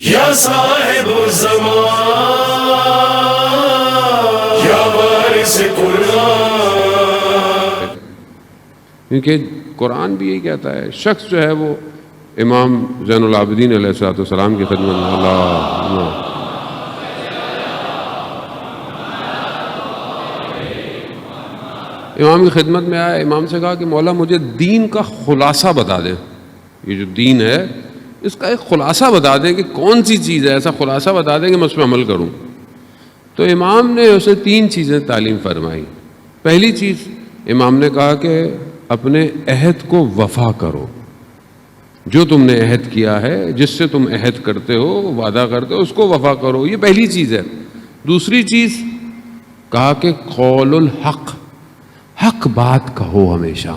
یا صاحب الزمان یا وارث قرآن. کیونکہ قرآن بھی یہی کہتا ہے، شخص جو ہے وہ امام زین العابدین علیہ السلام کی خدمت میں امام کی خدمت میں آیا. امام سے کہا کہ مولا مجھے دین کا خلاصہ بتا دیں، یہ جو دین ہے اس کا ایک خلاصہ بتا دیں کہ کون سی چیز ہے، ایسا خلاصہ بتا دیں کہ میں اس پہ عمل کروں. تو امام نے اسے 3 چیزیں تعلیم فرمائی. پہلی چیز امام نے کہا کہ اپنے عہد کو وفا کرو، جو تم نے عہد کیا ہے، جس سے تم عہد کرتے ہو، وعدہ کرتے ہو، اس کو وفا کرو، یہ پہلی چیز ہے. دوسری چیز کہا کہ قول الحق، حق بات کہو، ہمیشہ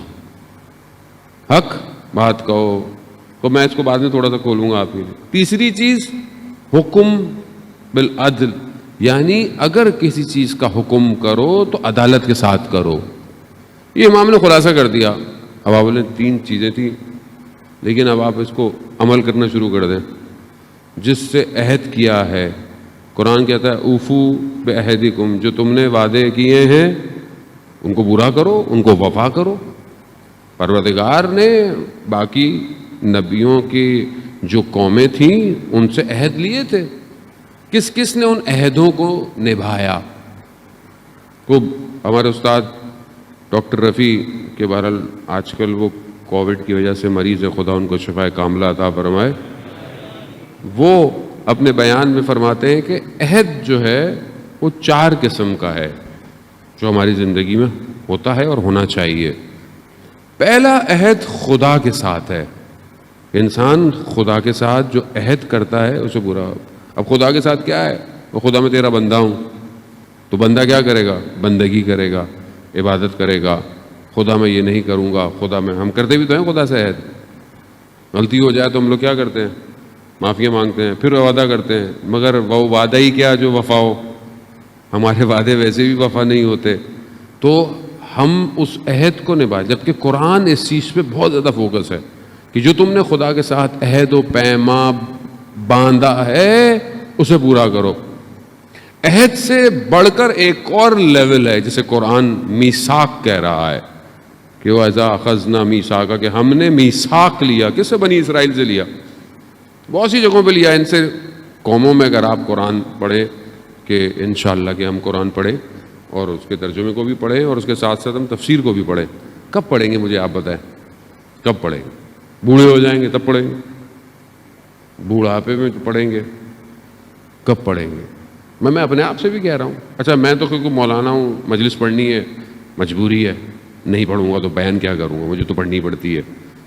حق بات کہو. تو میں اس کو بعد میں تھوڑا سا کھولوں گا آپ کے لیے. تیسری چیز حکم بالعدل، یعنی اگر کسی چیز کا حکم کرو تو عدالت کے ساتھ کرو. یہ امام نے خلاصہ کر دیا. اب آپ بولیں 3 چیزیں تھیں، لیکن اب آپ اس کو عمل کرنا شروع کر دیں. جس سے عہد کیا ہے، قرآن کہتا ہے اوفو بعہدکم، جو تم نے وعدے کیے ہیں ان کو پورا کرو، ان کو وفا کرو. پروردگار نے باقی نبیوں کی جو قومیں تھیں ان سے عہد لیے تھے، کس کس نے ان عہدوں کو نبھایا. کو ہمارے استاد ڈاکٹر رفیع کے بہرحال آج کل وہ کووڈ کی وجہ سے مریض ہے، خدا ان کو شفائے کاملہ عطا فرمائے. وہ اپنے بیان میں فرماتے ہیں کہ عہد جو ہے وہ 4 قسم کا ہے جو ہماری زندگی میں ہوتا ہے اور ہونا چاہیے. پہلا عہد خدا کے ساتھ ہے. انسان خدا کے ساتھ جو عہد کرتا ہے اسے پورا. اب خدا کے ساتھ کیا ہے؟ وہ خدا میں تیرا بندہ ہوں، تو بندہ کیا کرے گا؟ بندگی کرے گا، عبادت کرے گا. خدا میں یہ نہیں کروں گا، خدا میں. ہم کرتے بھی تو ہیں خدا سے عہد. غلطی ہو جائے تو ہم لوگ کیا کرتے ہیں؟ معافیاں مانگتے ہیں، پھر وعدہ کرتے ہیں، مگر وہ وعدہ ہی کیا جو وفا ہو. ہمارے وعدے ویسے بھی وفا نہیں ہوتے. تو ہم اس عہد کو نبھائیں. جبکہ قرآن اس چیز پہ بہت زیادہ فوکس ہے کہ جو تم نے خدا کے ساتھ عہد و پیما باندھا ہے اسے پورا کرو. عہد سے بڑھ کر ایک اور لیول ہے جسے قرآن میثاق کہہ رہا ہے کہ وَإِذَا أَخَذْنَا مِيثَاقَ، کہ ہم نے میثاق لیا. کس سے؟ بنی اسرائیل سے لیا. بہت سی جگہوں پہ لیا ان سے قوموں میں. اگر آپ قرآن پڑھیں کہ انشاءاللہ کہ ہم قرآن پڑھیں اور اس کے ترجمے کو بھی پڑھیں اور اس کے ساتھ ساتھ ہم تفسیر کو بھی پڑھیں. کب پڑھیں گے مجھے آپ بتائیں؟ کب پڑھیں گے؟ بوڑھے ہو جائیں گے تب پڑھیں گے؟ بوڑھاپے میں پڑھیں گے؟ کب پڑھیں گے؟ میں اپنے آپ سے بھی کہہ رہا ہوں. اچھا میں تو کیونکہ مولانا ہوں، مجلس پڑھنی ہے، مجبوری ہے، نہیں پڑھوں گا تو بیان کیا کروں گا، مجھے تو پڑھنی پڑتی ہے.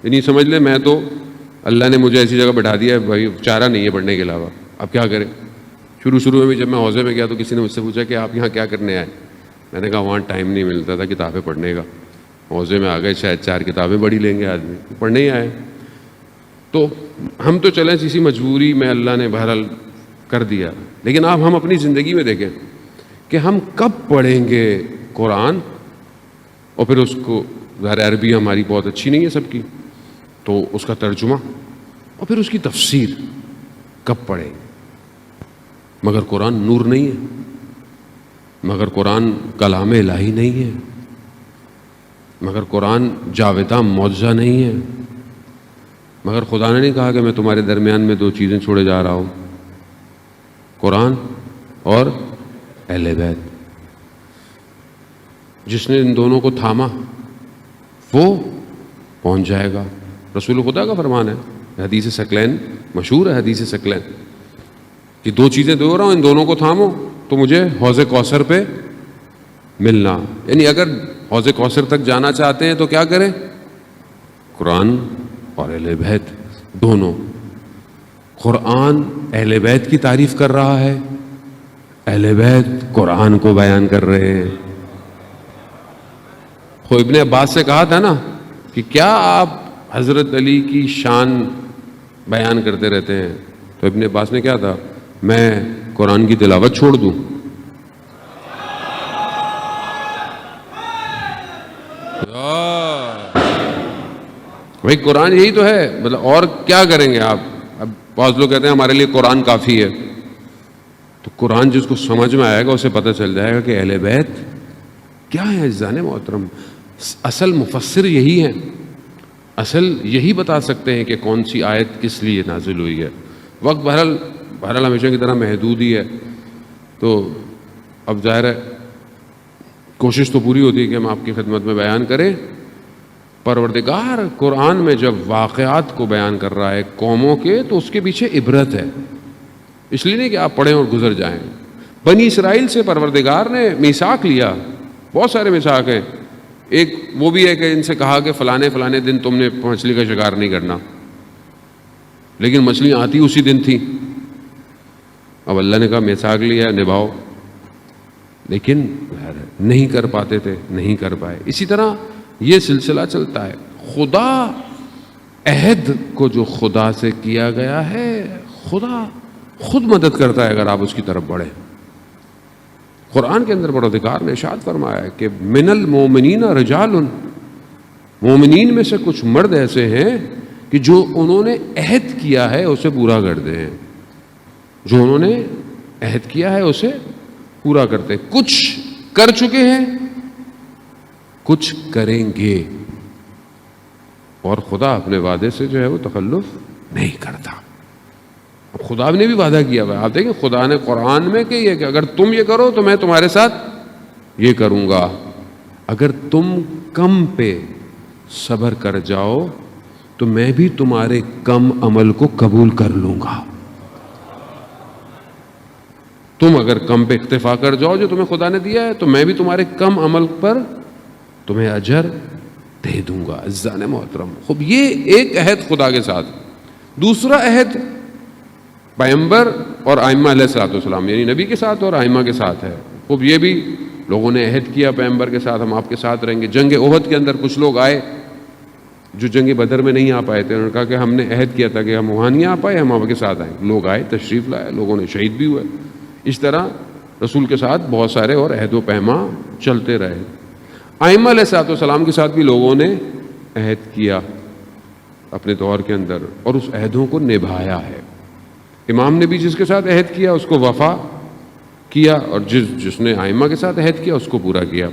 یعنی سمجھ لیں میں تو اللہ نے مجھے ایسی جگہ بٹھا دیا ہے بھائی چارہ نہیں ہے پڑھنے کے علاوہ. اب کیا کریں؟ شروع میں بھی جب میں حوضے میں گیا تو کسی نے مجھ سے پوچھا کہ آپ یہاں کیا کرنے آئے؟ میں نے کہا وہاں ٹائم نہیں ملتا تھا کتابیں پڑھنے کا. حوضے میں آ گئے، شاید 4 کتابیں پڑھی لیں گے آدمی، پڑھنے ہی آئے. تو ہم تو چلیں اسی مجبوری میں اللہ نے بہرحال کر دیا. لیکن اب ہم اپنی زندگی میں دیکھیں کہ ہم کب پڑھیں گے قرآن، اور پھر اس کو ظاہر عربی ہماری بہت اچھی نہیں ہے سب کی، تو اس کا ترجمہ اور پھر اس کی تفسیر کب پڑھیں گے؟ مگر قرآن نور نہیں ہے، مگر قرآن کلام الہی نہیں ہے، مگر قرآن جاوداں معجزہ نہیں ہے، مگر خدا نے نہیں کہا کہ میں تمہارے درمیان میں 2 چیزیں چھوڑے جا رہا ہوں، قرآن اور اہل بیت. جس نے ان دونوں کو تھاما وہ پہنچ جائے گا. رسول خدا کا فرمان ہے، حدیث ثقلین مشہور ہے. حدیث ثقلین کہ 2 چیزیں دو رہا ہوں، ان دونوں کو تھامو تو مجھے حوض کوثر پہ ملنا. یعنی اگر حوض کوثر تک جانا چاہتے ہیں تو کیا کریں؟ قرآن اور اہل بیت دونوں. قرآن اہل بیت کی تعریف کر رہا ہے، اہل بیت قرآن کو بیان کر رہے ہیں. خود ابن عباس سے کہا تھا نا کہ کیا آپ حضرت علی کی شان بیان کرتے رہتے ہیں؟ تو ابن عباس نے کیا تھا؟ میں قرآن کی تلاوت چھوڑ دوں؟ بھائی قرآن یہی تو ہے، مطلب اور کیا کریں گے آپ؟ اب بعض لوگ کہتے ہیں ہمارے لیے قرآن کافی ہے، تو قرآن جس کو سمجھ میں آئے گا اسے پتہ چل جائے گا کہ اہل بیت کیا ہے عزیزان محترم۔ اصل مفسر یہی ہیں، اصل یہی بتا سکتے ہیں کہ کون سی آیت کس لیے نازل ہوئی ہے۔ وقت بہرحال ہمیشہ کی طرح محدود ہی ہے، تو اب ظاہر ہے کوشش تو پوری ہوتی ہے کہ ہم آپ کی خدمت میں بیان کریں۔ پروردگار قرآن میں جب واقعات کو بیان کر رہا ہے قوموں کے، تو اس کے پیچھے عبرت ہے، اس لیے نہیں کہ آپ پڑھیں اور گزر جائیں۔ بنی اسرائیل سے پروردگار نے میثاق لیا، بہت سارے میثاق ہیں، ایک وہ بھی ہے کہ ان سے کہا کہ فلانے دن تم نے مچھلی کا شکار نہیں کرنا، لیکن مچھلیاں آتی اسی دن تھیں۔ اب اللہ نے کہا میثاق لیا نبھاؤ، لیکن نہیں کر پاتے تھے، نہیں کر پائے۔ اسی طرح یہ سلسلہ چلتا ہے۔ خدا عہد کو جو خدا سے کیا گیا ہے، خدا خود مدد کرتا ہے اگر آپ اس کی طرف بڑھیں۔ قرآن کے اندر پروردگار نے ارشاد فرمایا ہے کہ من المومنین رجال، مومنین میں سے کچھ مرد ایسے ہیں کہ جو انہوں نے عہد کیا ہے اسے پورا کرتے ہیں، جو انہوں نے عہد کیا ہے اسے پورا کرتے ہیں۔ کچھ کر چکے ہیں، کچھ کریں گے، اور خدا اپنے وعدے سے جو ہے وہ تخلف نہیں کرتا۔ اب خدا نے بھی وعدہ کیا ہوا ہے، آپ دیکھیں خدا نے قرآن میں کہ یہ کہ اگر تم یہ کرو تو میں تمہارے ساتھ یہ کروں گا، اگر تم کم پہ صبر کر جاؤ تو میں بھی تمہارے کم عمل کو قبول کر لوں گا۔ تم اگر کم پہ اکتفا کر جاؤ جو تمہیں خدا نے دیا ہے، تو میں بھی تمہارے کم عمل پر تمہیں اجر دے دوں گا۔ عزیزان محترم، خوب یہ ایک عہد خدا کے ساتھ۔ دوسرا عہد پیغمبر اور ائمہ علیہ الصلوۃ والسلام یعنی نبی کے ساتھ اور ائمہ کے ساتھ ہے۔ خوب یہ بھی لوگوں نے عہد کیا پیغمبر کے ساتھ، ہم آپ کے ساتھ رہیں گے۔ جنگ احد کے اندر کچھ لوگ آئے جو جنگ بدر میں نہیں آ پائے تھے، انہوں نے کہا کہ ہم نے عہد کیا تھا کہ ہم وہاں نہیں آ پائے، ہم آپ کے ساتھ آئیں۔ لوگ آئے، تشریف لائے، لوگوں نے شہید بھی ہوئے۔ اس طرح رسول کے ساتھ بہت سارے اور عہد و پیما چلتے رہے۔ ائمہ علیہ الصلوۃ والسلام کے ساتھ بھی لوگوں نے عہد کیا اپنے دور کے اندر، اور اس عہدوں کو نبھایا ہے۔ امام نے بھی جس کے ساتھ عہد کیا اس کو وفا کیا، اور جس نے ائمہ کے ساتھ عہد کیا اس کو پورا کیا۔